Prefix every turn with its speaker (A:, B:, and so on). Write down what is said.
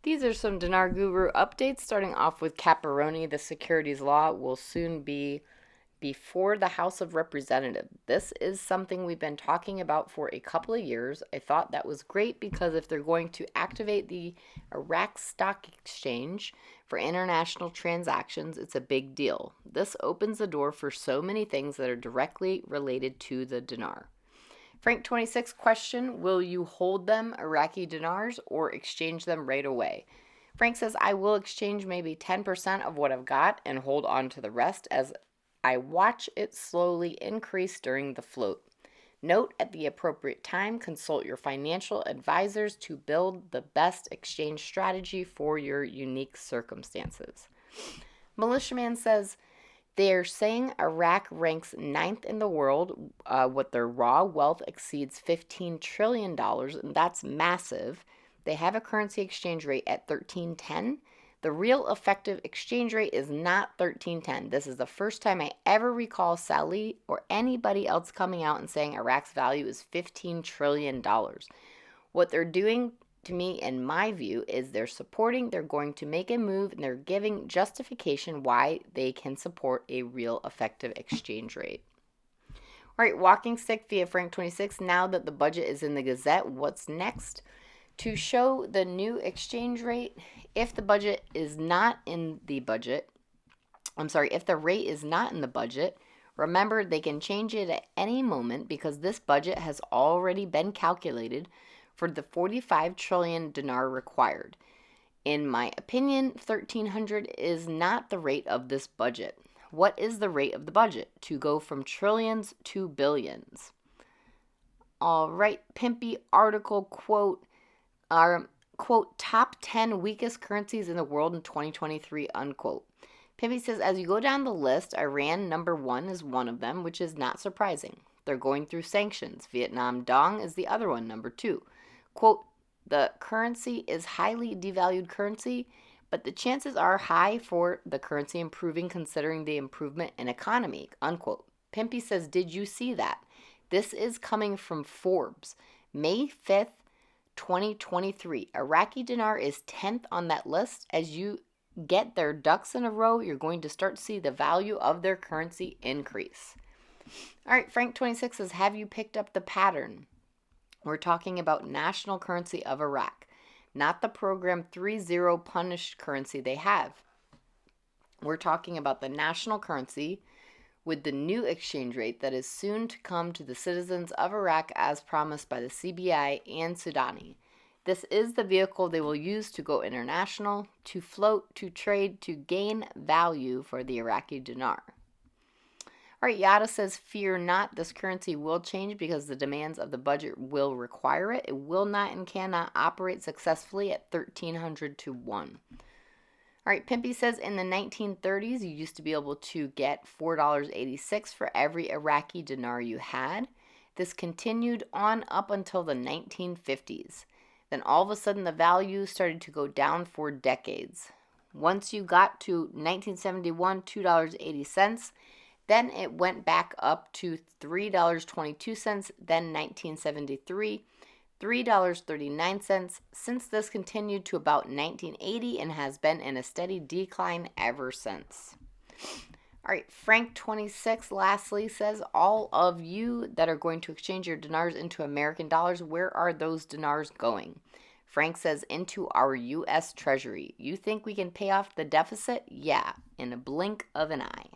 A: These are some Dinar Guru updates, starting off with Caparoni. The securities law will soon be before the House of Representatives. This is something we've been talking about for a couple of years. I thought that was great because if they're going to activate the Iraq Stock Exchange for international transactions, it's a big deal. This opens the door for so many things that are directly related to the dinar. Frank 26 question, will you hold them Iraqi dinars or exchange them right away? Frank says, I will exchange maybe 10% of what I've got and hold on to the rest as I watch it slowly increase during the float. Note at the appropriate time, consult your financial advisors to build the best exchange strategy for your unique circumstances. Militiaman says, they're saying Iraq ranks ninth in the world. What their raw wealth exceeds $15 trillion, and that's massive. They have a currency exchange rate at 1310. The real effective exchange rate is not 1310. This is the first time I ever recall Sally or anybody else coming out and saying Iraq's value is $15 trillion. What they're doing, to me, in my view, is they're going to make a move, and they're giving justification why they can support a real effective exchange rate. All right, walking stick via Frank 26. Now that the budget is in the Gazette, what's next? To show the new exchange rate, if the budget is not in the budget, if the rate is not in the budget, remember they can change it at any moment because this budget has already been calculated for the 45 trillion dinar required. In my opinion, 1300 is not the rate of this budget. What is the rate of the budget? To go from trillions to billions. All right, Pimpy article quote, top 10 weakest currencies in the world in 2023, unquote. Pimpy says, as you go down the list, Iran, number 1, is one of them, which is not surprising. They're going through sanctions. Vietnam Dong is the other one, number 2. Quote, the currency is highly devalued currency, but the chances are high for the currency improving considering the improvement in economy, unquote. Pimpy says, did you see that? This is coming from Forbes. May 5th, 2023. Iraqi dinar is 10th on that list. As you get their ducks in a row, you're going to start to see the value of their currency increase. All right, Frank 26 says, have you picked up the pattern? We're talking about national currency of Iraq, not the program 3-0 punished currency they have. We're talking about the national currency with the new exchange rate that is soon to come to the citizens of Iraq as promised by the CBI and Sudani. This is the vehicle they will use to go international, to float, to trade, to gain value for the Iraqi dinar. All right, Yada says, fear not, this currency will change because the demands of the budget will require it. It will not and cannot operate successfully at 1300 to 1. All right, Pimpy says, in the 1930s, you used to be able to get $4.86 for every Iraqi dinar you had. This continued on up until the 1950s. Then all of a sudden, the value started to go down for decades. Once you got to 1971, $2.80, then it went back up to $3.22, then 1973, $3.39. Since this continued to about 1980 and has been in a steady decline ever since. All right, Frank 26 lastly says, all of you that are going to exchange your dinars into American dollars, where are those dinars going? Frank says, into our U.S. Treasury. You think we can pay off the deficit? Yeah, in a blink of an eye.